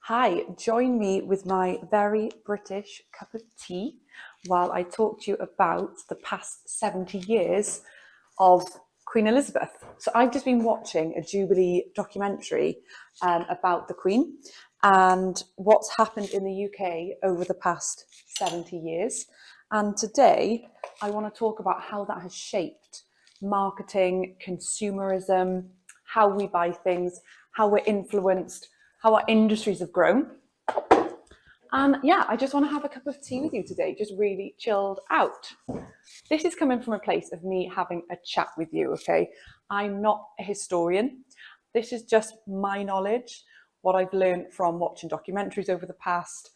Hi, join me with my very British cup of tea while I talk to you about the past 70 years of Queen Elizabeth. So I've just been watching a Jubilee documentary about the Queen and what's happened in the UK over the past 70 years. And today I want to talk about how that has shaped marketing, consumerism, how we buy things, how we're influenced, how our industries have grown. And yeah, I just want to have a cup of tea with you today, just really chilled out. This is coming from a place of me having a chat with you, okay? I'm not a historian. This is just my knowledge, what I've learned from watching documentaries over the past,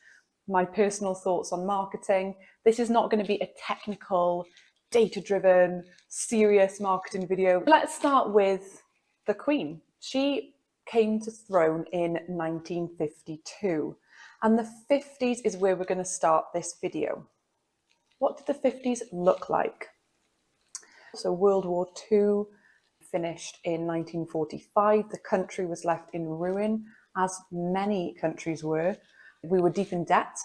my personal thoughts on marketing. This is not going to be a technical, data-driven, serious marketing video. Let's start with the Queen. She came to throne in 1952, and the 50s is where we're going to start this video. What did the 50s look like? So World War II finished in 1945. The country was left in ruin, as many countries were. We were deep in debt.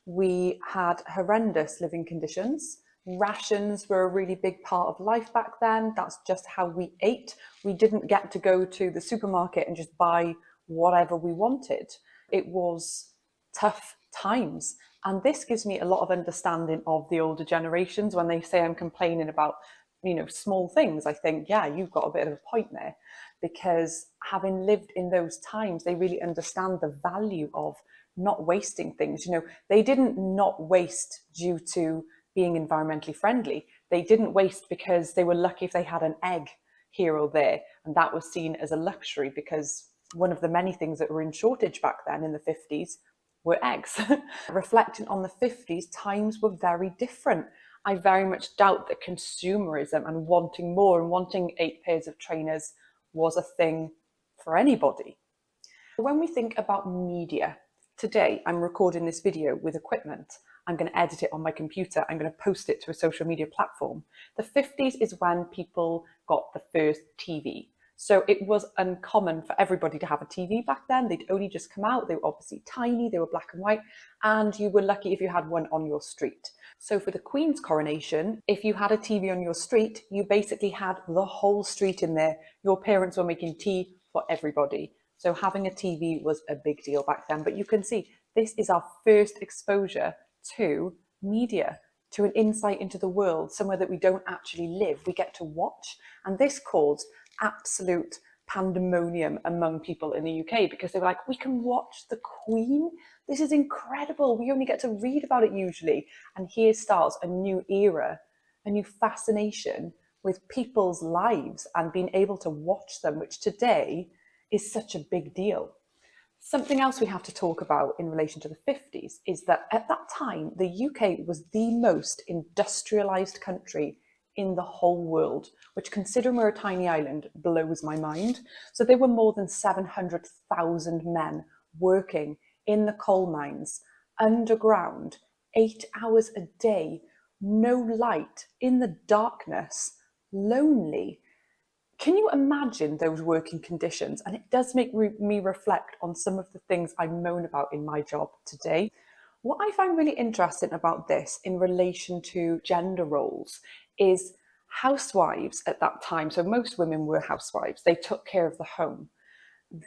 We had horrendous living conditions. Rations were a really big part of life back then. That's just how we ate. We didn't get to go to the supermarket and just buy whatever we wanted. It was tough times. And this gives me a lot of understanding of the older generations. When they say I'm complaining about, small things, I think, yeah, you've got a bit of a point there, because having lived in those times, they really understand the value of not wasting things. They didn't not waste due to being environmentally friendly. They didn't waste because they were lucky if they had an egg here or there, and that was seen as a luxury, because one of the many things that were in shortage back then in the 50s were eggs. Reflecting on the 50s, times were very different. I very much doubt that consumerism and wanting more and wanting 8 pairs of trainers was a thing for anybody. When we think about media, today I'm recording this video with equipment. I'm going to edit it on my computer. I'm going to post it to a social media platform. The 50s is when people got the first TV. So it was uncommon for everybody to have a TV back then. They'd only just come out. They were obviously tiny, they were black and white, and you were lucky if you had one on your street. So for the Queen's coronation, if you had a TV on your street, you basically had the whole street in there. Your parents were making tea for everybody. So having a TV was a big deal back then. But you can see this is our first exposure to media, to an insight into the world, somewhere that we don't actually live. We get to watch. And this caused absolute pandemonium among people in the UK, because they were like, we can watch the Queen? This is incredible. We only get to read about it usually. And here starts a new era, a new fascination with people's lives and being able to watch them, which today is such a big deal. Something else we have to talk about in relation to the 50s is that at that time, the UK was the most industrialised country in the whole world, which, considering we're a tiny island, blows my mind. So there were more than 700,000 men working in the coal mines, underground, 8 hours a day, no light, in the darkness, lonely. Can you imagine those working conditions? And it does make me reflect on some of the things I moan about in my job today. What I find really interesting about this in relation to gender roles is housewives at that time. So most women were housewives. They took care of the home.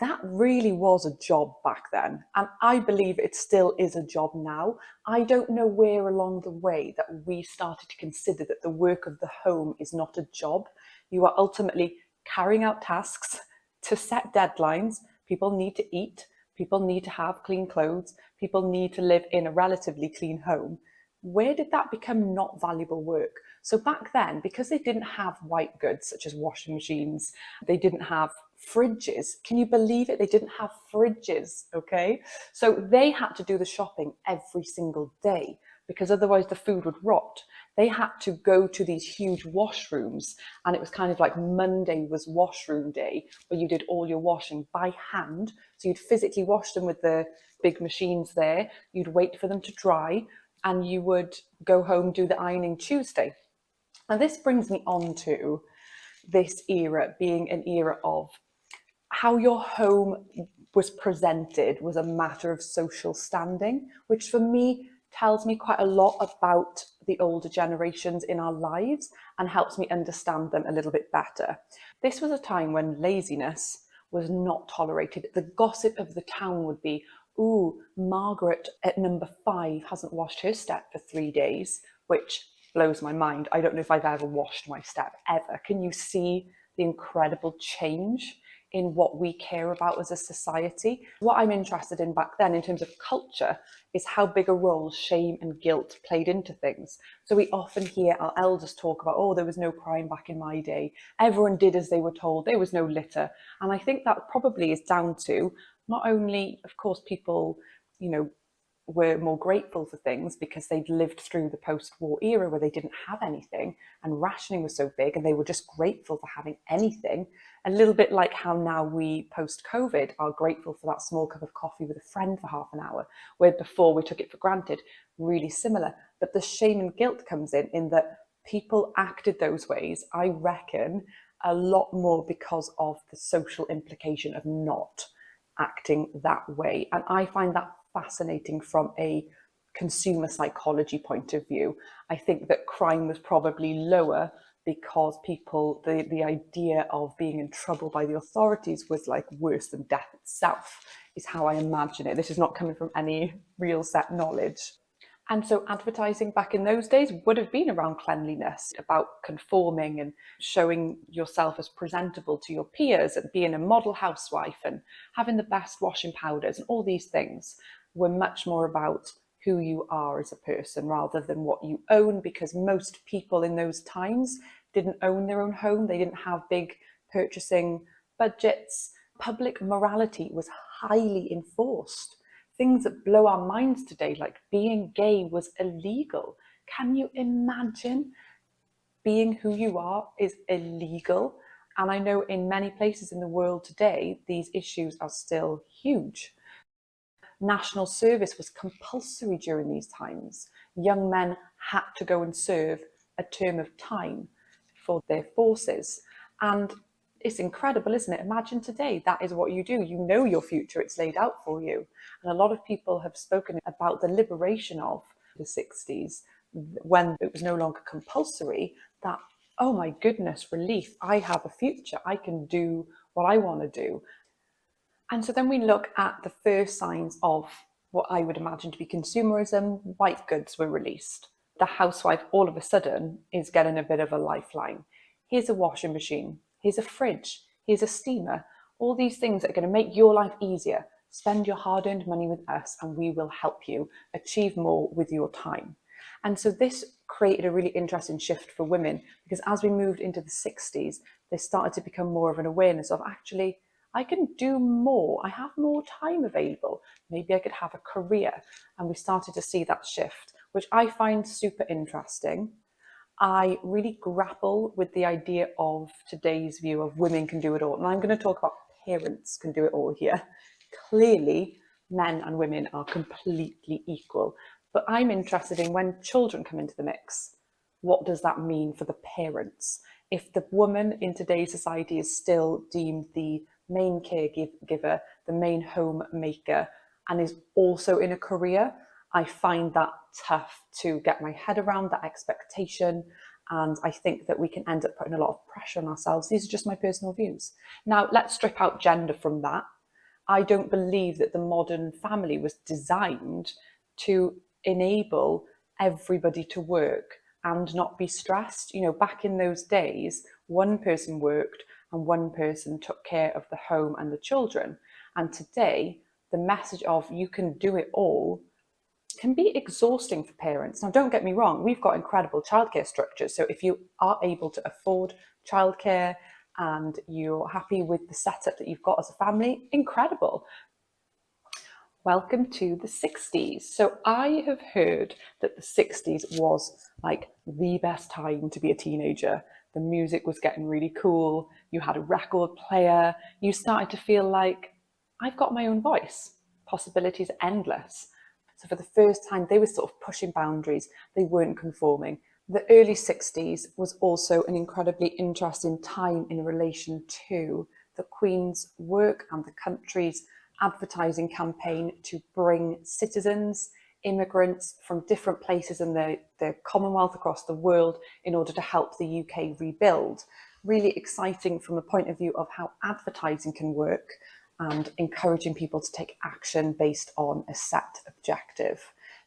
That really was a job back then. And I believe it still is a job now. I don't know where along the way that we started to consider that the work of the home is not a job. You are ultimately carrying out tasks to set deadlines. People need to eat. People need to have clean clothes. People need to live in a relatively clean home. Where did that become not valuable work? So back then, because they didn't have white goods such as washing machines, they didn't have fridges. Can you believe it? They didn't have fridges, okay? So they had to do the shopping every single day, because otherwise the food would rot. They had to go to these huge washrooms, and it was kind of like Monday was washroom day, where you did all your washing by hand. So you'd physically wash them with the big machines there, you'd wait for them to dry, and you would go home, do the ironing Tuesday. And this brings me on to this era being an era of how your home was presented was a matter of social standing, which for me tells me quite a lot about the older generations in our lives and helps me understand them a little bit better. This was a time when laziness was not tolerated. The gossip of the town would be, ooh, Margaret at number 5 hasn't washed her step for 3 days, which blows my mind. I don't know if I've ever washed my step ever. Can you see the incredible change in what we care about as a society? What I'm interested in back then in terms of culture is how big a role shame and guilt played into things. So we often hear our elders talk about, oh, there was no crime back in my day. Everyone did as they were told. There was no litter. And I think that probably is down to not only, of course, people, were more grateful for things because they'd lived through the post-war era where they didn't have anything and rationing was so big and they were just grateful for having anything. A little bit like how now we post-COVID are grateful for that small cup of coffee with a friend for half an hour, where before we took it for granted. Really similar. But the shame and guilt comes in that people acted those ways, I reckon, a lot more because of the social implication of not acting that way. And I find that fascinating from a consumer psychology point of view. I think that crime was probably lower because people, the idea of being in trouble by the authorities was like worse than death itself, is how I imagine it. This is not coming from any real set knowledge. And so advertising back in those days would have been around cleanliness, about conforming and showing yourself as presentable to your peers and being a model housewife and having the best washing powders, and all these things were much more about who you are as a person rather than what you own, because most people in those times didn't own their own home. They didn't have big purchasing budgets. Public morality was highly enforced. Things that blow our minds today, like being gay was illegal. Can you imagine? Being who you are is illegal. And I know in many places in the world today, these issues are still huge. National service was compulsory during these times. Young men had to go and serve a term of time for their forces. And it's incredible, isn't it? Imagine today, that is what you do. You know your future, it's laid out for you. And a lot of people have spoken about the liberation of the 60s, when it was no longer compulsory, that, oh my goodness, relief, I have a future, I can do what I want to do. And so then we look at the first signs of what I would imagine to be consumerism. White goods were released. The housewife all of a sudden is getting a bit of a lifeline. Here's a washing machine, here's a fridge, here's a steamer, all these things that are going to make your life easier. Spend your hard-earned money with us and we will help you achieve more with your time. And so this created a really interesting shift for women, because as we moved into the 60s, there started to become more of an awareness of, actually, I can do more. I have more time available. Maybe I could have a career. And we started to see that shift, which I find super interesting. I really grapple with the idea of today's view of women can do it all. And I'm going to talk about parents can do it all here. Clearly, men and women are completely equal. But I'm interested in when children come into the mix. What does that mean for the parents? If the woman in today's society is still deemed the main caregiver, the main homemaker, and is also in a career, I find that tough to get my head around, that expectation. And I think that we can end up putting a lot of pressure on ourselves. These are just my personal views. Now, let's strip out gender from that. I don't believe that the modern family was designed to enable everybody to work and not be stressed. You know, back in those days, one person worked and one person took care of the home and the children. And today, the message of you can do it all can be exhausting for parents. Now, don't get me wrong, we've got incredible childcare structures. So if you are able to afford childcare and you're happy with the setup that you've got as a family, incredible. Welcome to the 60s. So I have heard that the 60s was like the best time to be a teenager. The music was getting really cool. You had a record player. You started to feel like, I've got my own voice. Possibilities endless. So for the first time, they were sort of pushing boundaries. They weren't conforming. The early 60s was also an incredibly interesting time in relation to the Queen's work and the country's advertising campaign to bring citizens, immigrants from different places in the Commonwealth across the world in order to help the UK rebuild. Really exciting from a point of view of how advertising can work and encouraging people to take action based on a set objective.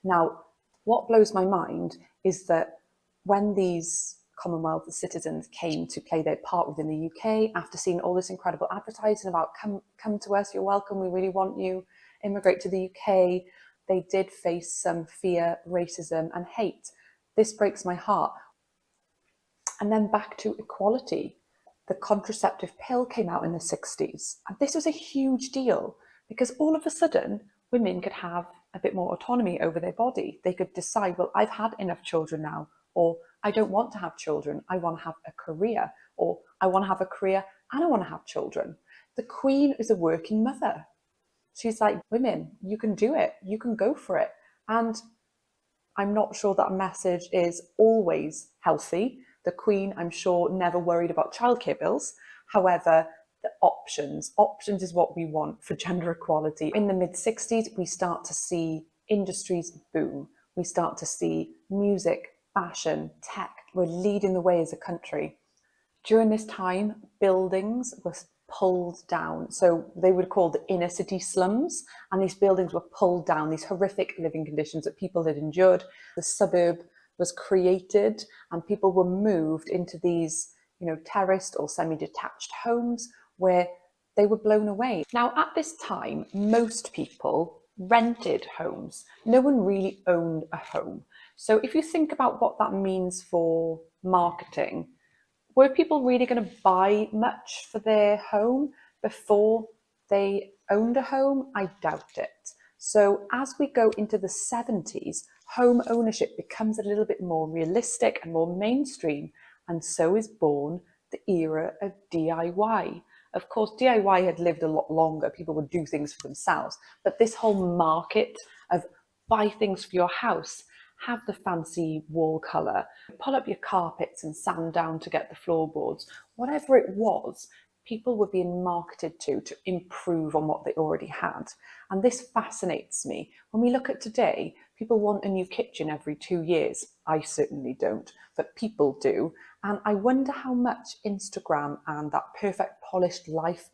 Now, what blows my mind is that when these Commonwealth citizens came to play their part within the UK after seeing all this incredible advertising about come to us, you're welcome, we really want you, immigrate to the UK, they did face some fear, racism and hate. This breaks my heart. And then back to equality. The contraceptive pill came out in the 60s. And this was a huge deal because all of a sudden, women could have a bit more autonomy over their body. They could decide, well, I've had enough children now, or I don't want to have children. I want to have a career, or I want to have a career and I want to have children. The Queen is a working mother. She's like, women, you can do it. You can go for it. And I'm not sure that message is always healthy. The Queen, I'm sure, never worried about childcare bills. However, the options is what we want for gender equality. In the mid-60s, we start to see industries boom. We start to see music, fashion, tech. We're leading the way as a country. During this time, buildings were pulled down. So they were called the inner city slums, and these buildings were pulled down, these horrific living conditions that people had endured. The suburb was created and people were moved into these, terraced or semi-detached homes where they were blown away. Now, at this time, most people rented homes. No one really owned a home. So if you think about what that means for marketing, were people really going to buy much for their home before they owned a home? I doubt it. So as we go into the 70s, home ownership becomes a little bit more realistic and more mainstream, and so is born the era of DIY. Of course, DIY had lived a lot longer. People would do things for themselves, but this whole market of buy things for your house, have the fancy wall colour, pull up your carpets and sand down to get the floorboards, whatever it was, people were being marketed to improve on what they already had. And this fascinates me. When we look at today, people want a new kitchen every 2 years. I certainly don't, but people do. And I wonder how much Instagram and that perfect polished life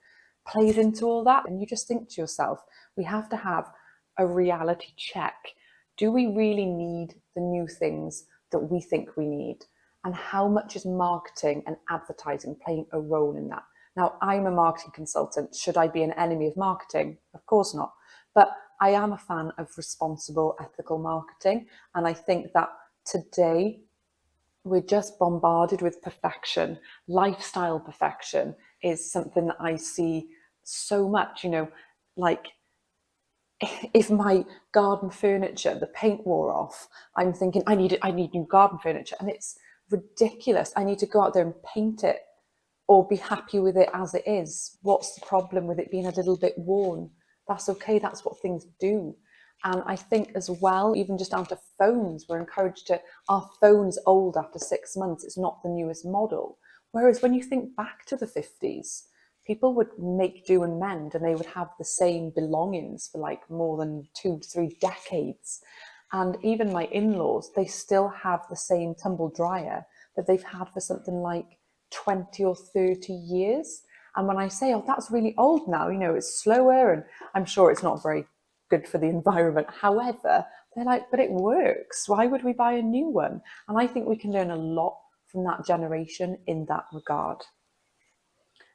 plays into all that. And you just think to yourself, we have to have a reality check. Do we really need the new things that we think we need? And how much is marketing and advertising playing a role in that? Now, I'm a marketing consultant. Should I be an enemy of marketing? Of course not. But I am a fan of responsible, ethical marketing. And I think that today we're just bombarded with perfection. Lifestyle perfection is something that I see so much, like if my garden furniture, the paint wore off, I'm thinking I need new garden furniture, and it's ridiculous. I need to go out there and paint it or be happy with it as it is. What's the problem with it being a little bit worn? That's okay. That's what things do. And I think as well, even just down to phones, we're encouraged to, our phone's old after 6 months. It's not the newest model. Whereas when you think back to the 50s, people would make do and mend, and they would have the same belongings for like more than 2 to 3 decades. And even my in-laws, they still have the same tumble dryer that they've had for something like 20 or 30 years. And when I say, oh, that's really old now, it's slower, and I'm sure it's not very good for the environment. However, they're like, but it works. Why would we buy a new one? And I think we can learn a lot from that generation in that regard.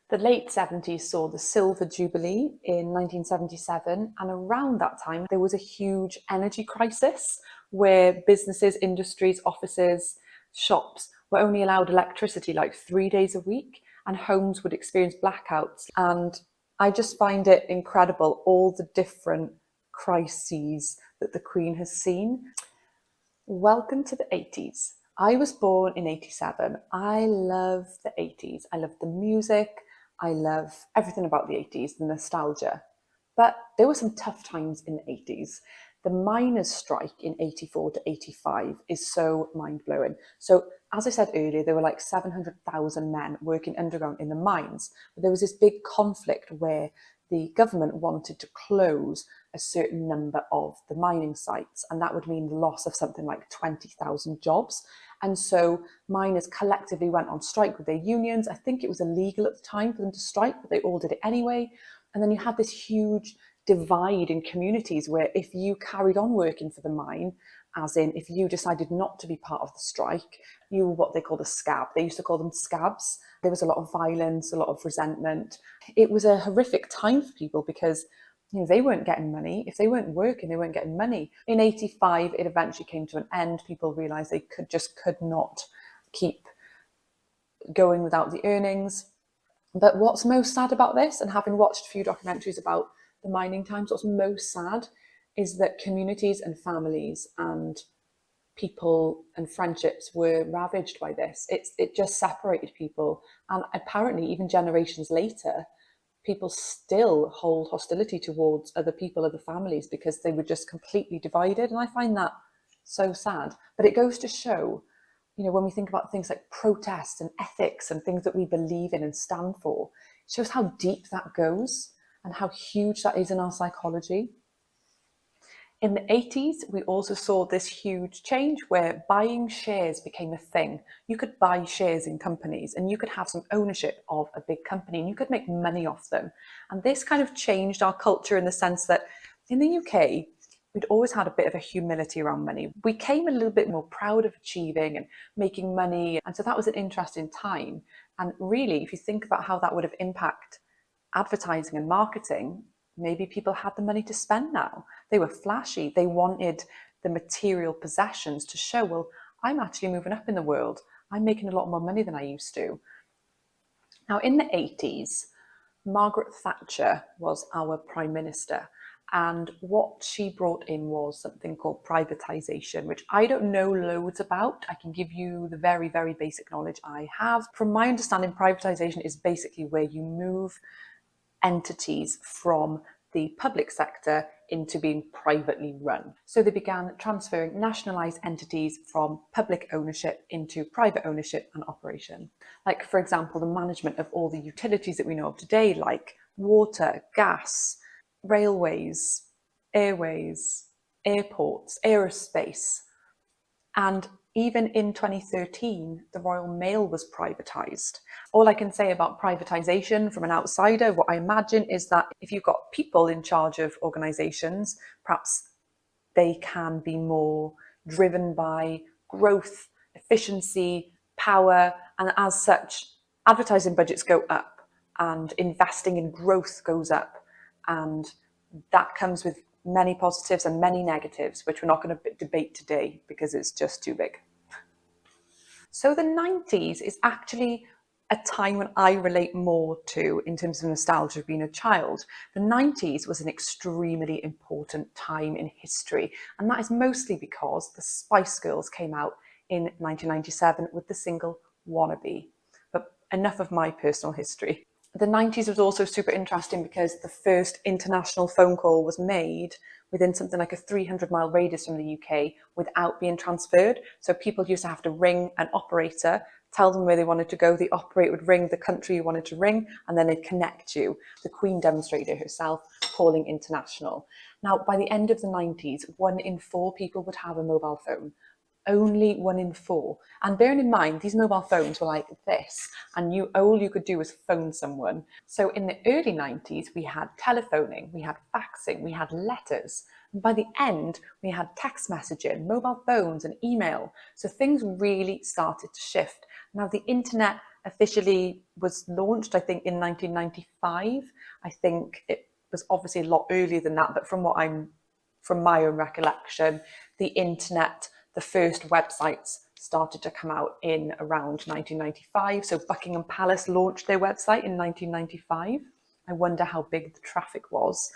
The late 70s saw the Silver Jubilee in 1977, and around that time there was a huge energy crisis where businesses, industries, offices, shops were only allowed electricity like 3 days a week, and homes would experience blackouts. And I just find it incredible, all the different crises that the Queen has seen. Welcome to the 80s. I was born in 87. I love the 80s. I love the music. I love everything about the 80s, the nostalgia. But there were some tough times in the 80s. The miners' strike in 84 to 85 is so mind-blowing. So as I said earlier, there were like 700,000 men working underground in the mines. But there was this big conflict where the government wanted to close a certain number of the mining sites, and that would mean the loss of something like 20,000 jobs. And so miners collectively went on strike with their unions. I think it was illegal at the time for them to strike, but they all did it anyway. And then you had this huge divide in communities where if you carried on working for the mine, as in if you decided not to be part of the strike, you were what they called a scab. They used to call them scabs. There was a lot of violence, a lot of resentment. It was a horrific time for people because they weren't getting money. If they weren't working, they weren't getting money. In 85, it eventually came to an end. People realised they could not keep going without the earnings. But what's most sad about this, and having watched a few documentaries about the mining times, what's most sad is that communities and families and people and friendships were ravaged by this. It just separated people. And apparently, even generations later, people still hold hostility towards other people, other families, because they were just completely divided. And I find that so sad. But it goes to show, when we think about things like protest and ethics and things that we believe in and stand for, it shows how deep that goes and how huge that is in our psychology. In the 80s, we also saw this huge change where buying shares became a thing. You could buy shares in companies and you could have some ownership of a big company and you could make money off them. And this kind of changed our culture in the sense that in the UK, we'd always had a bit of a humility around money. We came a little bit more proud of achieving and making money. And so that was an interesting time. And really, if you think about how that would have impacted advertising and marketing, maybe people had the money to spend now. They were flashy. They wanted the material possessions to show, well, I'm actually moving up in the world. I'm making a lot more money than I used to. Now, in the 80s, Margaret Thatcher was our Prime Minister. And what she brought in was something called privatisation, which I don't know loads about. I can give you the very, very basic knowledge I have. From my understanding, privatisation is basically where you move entities from the public sector into being privately run. So they began transferring nationalised entities from public ownership into private ownership and operation. Like, for example, the management of all the utilities that we know of today, like water, gas, railways, airways, airports, aerospace. And even in 2013, the Royal Mail was privatised. All I can say about privatisation from an outsider, what I imagine is that if you've got people in charge of organisations, perhaps they can be more driven by growth, efficiency, power, and as such, advertising budgets go up and investing in growth goes up. And that comes with many positives and many negatives, which we're not going to debate today because it's just too big. So the 90s is actually a time when I relate more to in terms of nostalgia of being a child. The 90s was an extremely important time in history, and that is mostly because the Spice Girls came out in 1997 with the single Wannabe. But enough of my personal history. The 90s was also super interesting because the first international phone call was made within something like a 300-mile radius from the UK without being transferred. So people used to have to ring an operator, tell them where they wanted to go. The operator would ring the country you wanted to ring, and then they'd connect you. The Queen demonstrated herself calling international. Now, by the end of the 90s, 1 in 4 people would have a mobile phone. Only 1 in 4. And bearing in mind, these mobile phones were like this, and all you could do was phone someone. So in the early 90s, we had telephoning, we had faxing, we had letters. And by the end, we had text messaging, mobile phones, and email. So things really started to shift. Now, the internet officially was launched, I think, in 1995. I think it was obviously a lot earlier than that, but from my own recollection, the internet, the first websites started to come out in around 1995. So Buckingham Palace launched their website in 1995. I wonder how big the traffic was.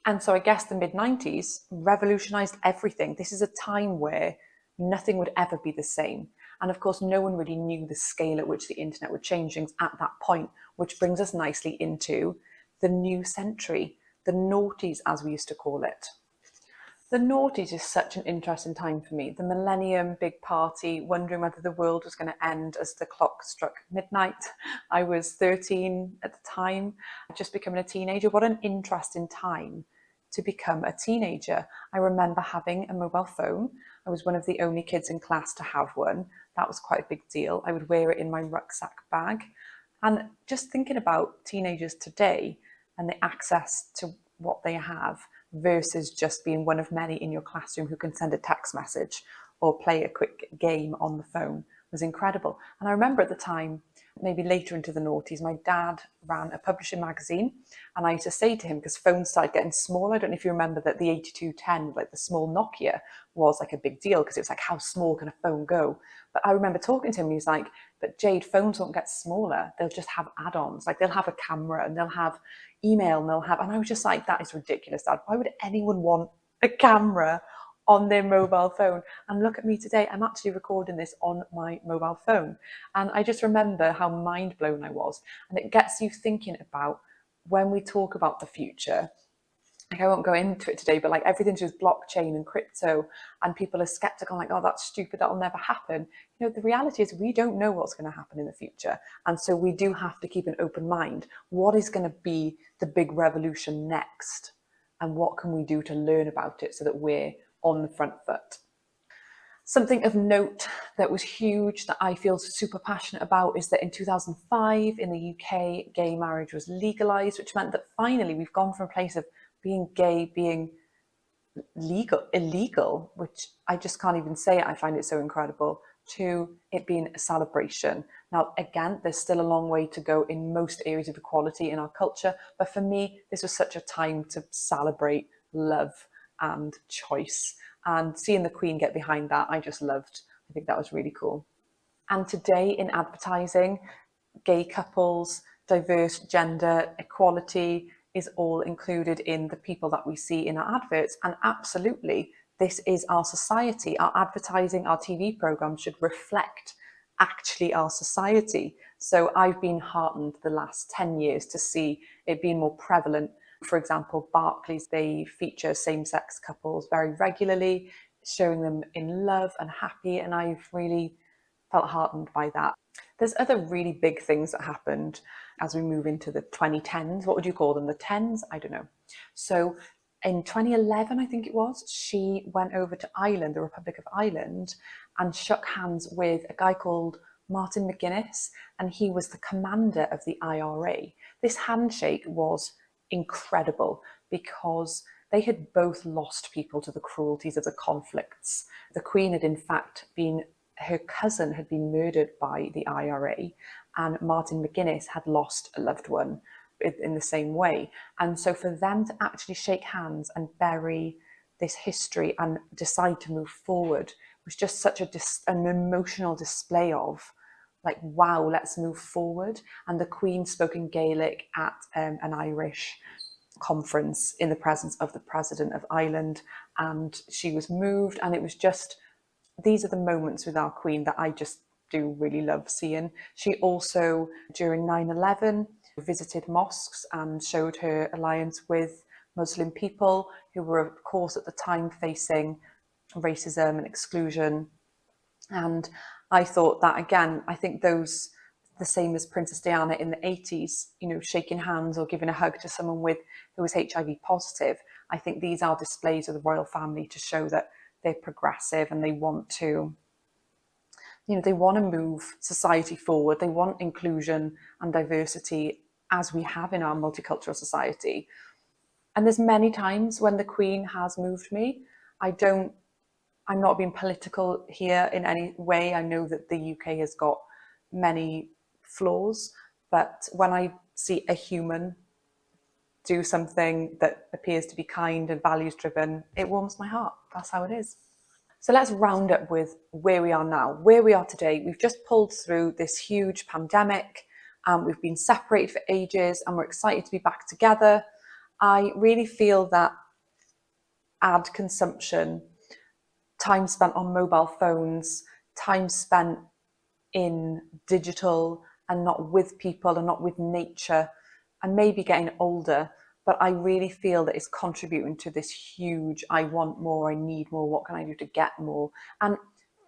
And so I guess the mid-90s revolutionized everything. This is a time where nothing would ever be the same. And of course, no one really knew the scale at which the internet would change things at that point, which brings us nicely into the new century, the naughties, as we used to call it. The noughties is such an interesting time for me. The millennium big party, wondering whether the world was going to end as the clock struck midnight. I was 13 at the time, just becoming a teenager. What an interesting time to become a teenager. I remember having a mobile phone. I was one of the only kids in class to have one. That was quite a big deal. I would wear it in my rucksack bag. And just thinking about teenagers today and the access to what they have versus just being one of many in your classroom who can send a text message or play a quick game on the phone was incredible. And I remember at the time, maybe later into the noughties, my dad ran a publishing magazine, and I used to say to him, because phones started getting small, I don't know if you remember that the 8210, like the small Nokia, was like a big deal because it was like, how small can a phone go? But I remember talking to him, and he was like, but Jade, phones won't get smaller, they'll just have add-ons, like they'll have a camera and they'll have email and they'll have, and I was just like, that is ridiculous, Dad. Why would anyone want a camera on their mobile phone? And look at me today, I'm actually recording this on my mobile phone. And I just remember how mind blown I was. And it gets you thinking about when we talk about the future, like I won't go into it today, but like everything to do with blockchain and crypto, and people are skeptical, like, oh, that's stupid, that'll never happen. You know, the reality is we don't know what's going to happen in the future. And so we do have to keep an open mind. What is going to be the big revolution next? And what can we do to learn about it so that we're on the front foot? Something of note that was huge that I feel super passionate about is that in 2005 in the UK, gay marriage was legalised, which meant that finally we've gone from a place of being gay, being illegal, which I just can't even say it, I find it so incredible, to it being a celebration. Now, again, there's still a long way to go in most areas of equality in our culture, but for me, this was such a time to celebrate love and choice. And seeing the Queen get behind that, I just loved. I think that was really cool. And today in advertising, gay couples, diverse gender equality is all included in the people that we see in our adverts. And absolutely, this is our society. Our advertising, our TV programs should reflect actually our society. So I've been heartened the last 10 years to see it being more prevalent. For example, Barclays, they feature same-sex couples very regularly, showing them in love and happy, and I've really felt heartened by that. There's other really big things that happened as we move into the 2010s. What would you call them? The 10s? I don't know. So in 2011, I think it was, she went over to Ireland, the Republic of Ireland, and shook hands with a guy called Martin McGuinness, and he was the commander of the IRA. This handshake was incredible because they had both lost people to the cruelties of the conflicts. The Queen had in fact been, her cousin had been murdered by the IRA, and Martin McGuinness had lost a loved one in the same way. And so for them to actually shake hands and bury this history and decide to move forward was just such an emotional display of, like, wow, let's move forward. And the Queen spoke in Gaelic at an Irish conference in the presence of the President of Ireland, and she was moved, and it was just, these are the moments with our Queen that I just do really love seeing. She also, during 9/11, visited mosques and showed her alliance with Muslim people who were, of course, at the time facing racism and exclusion. And I thought that, again, I think those, the same as Princess Diana in the 80s, you know, shaking hands or giving a hug to someone who was HIV positive. I think these are displays of the royal family to show that they're progressive and they want to, you know, they want to move society forward. They want inclusion and diversity as we have in our multicultural society. And there's many times when the Queen has moved me. I'm not being political here in any way. I know that the UK has got many flaws, but when I see a human do something that appears to be kind and values driven, it warms my heart. That's how it is. So let's round up with where we are now. Where we are today, we've just pulled through this huge pandemic. We've been separated for ages and we're excited to be back together. I really feel that ad consumption, time spent on mobile phones, time spent in digital and not with people and not with nature, and maybe getting older, but I really feel that it's contributing to this huge, I want more, I need more, what can I do to get more? And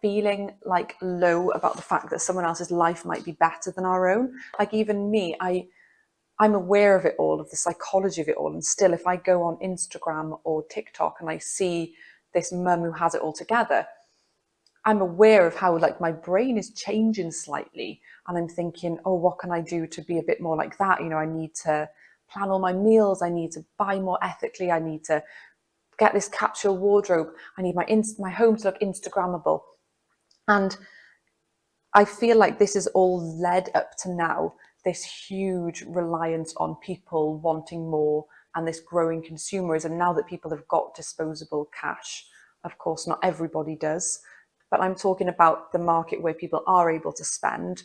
feeling like low about the fact that someone else's life might be better than our own. Like even me, I'm aware of it all, of the psychology of it all. And still, if I go on Instagram or TikTok and I see this mum who has it all together, I'm aware of how like my brain is changing slightly, and I'm thinking, oh, what can I do to be a bit more like that? I need to plan all my meals. I need to buy more ethically. I need to get this capsule wardrobe. I need my home to look Instagrammable. And I feel like this has all led up to now, this huge reliance on people wanting more and this growing consumerism. Now that people have got disposable cash, of course, not everybody does, but I'm talking about the market where people are able to spend.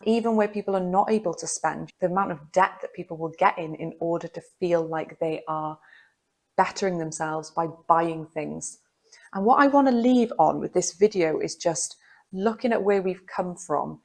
Even where people are not able to spend, the amount of debt that people will get in order to feel like they are bettering themselves by buying things. And what I want to leave on with this video is just looking at where we've come from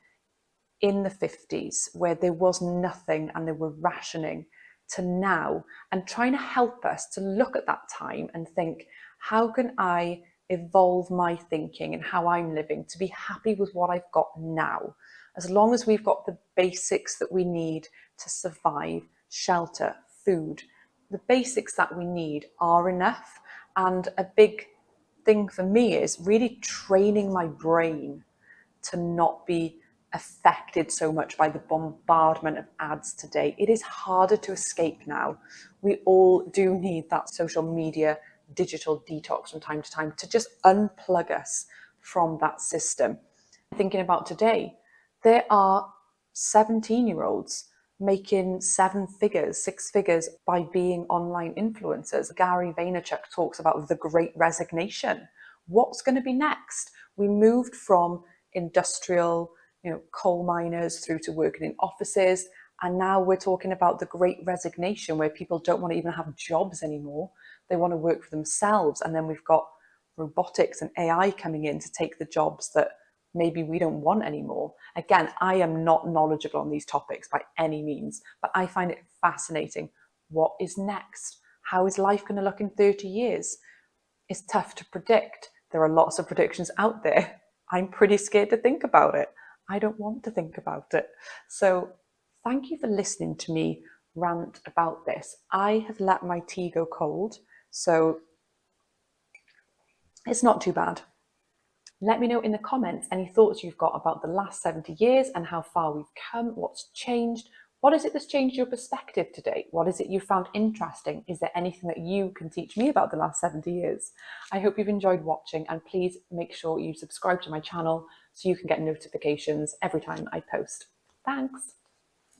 in the 50s, where there was nothing and there were rationing, to now, and trying to help us to look at that time and think, how can I evolve my thinking and how I'm living to be happy with what I've got now? As long as we've got the basics that we need to survive, shelter, food, the basics that we need are enough. And a big thing for me is really training my brain to not be affected so much by the bombardment of ads today. It is harder to escape now. We all do need that social media digital detox from time to time to just unplug us from that system. Thinking about today, there are 17-year-olds making 7 figures, 6 figures by being online influencers. Gary Vaynerchuk talks about the great resignation. What's going to be next? We moved from industrial, coal miners through to working in offices. And now we're talking about the great resignation, where people don't want to even have jobs anymore. They want to work for themselves. And then we've got robotics and AI coming in to take the jobs that maybe we don't want anymore. Again, I am not knowledgeable on these topics by any means, but I find it fascinating. What is next? How is life going to look in 30 years? It's tough to predict. There are lots of predictions out there. I'm pretty scared to think about it. I don't want to think about it. So thank you for listening to me rant about this. I have let my tea go cold, so it's not too bad. Let me know in the comments any thoughts you've got about the last 70 years and how far we've come, what's changed. What is it that's changed your perspective today? What is it you found interesting? Is there anything that you can teach me about the last 70 years? I hope you've enjoyed watching, and please make sure you subscribe to my channel so you can get notifications every time I post. Thanks.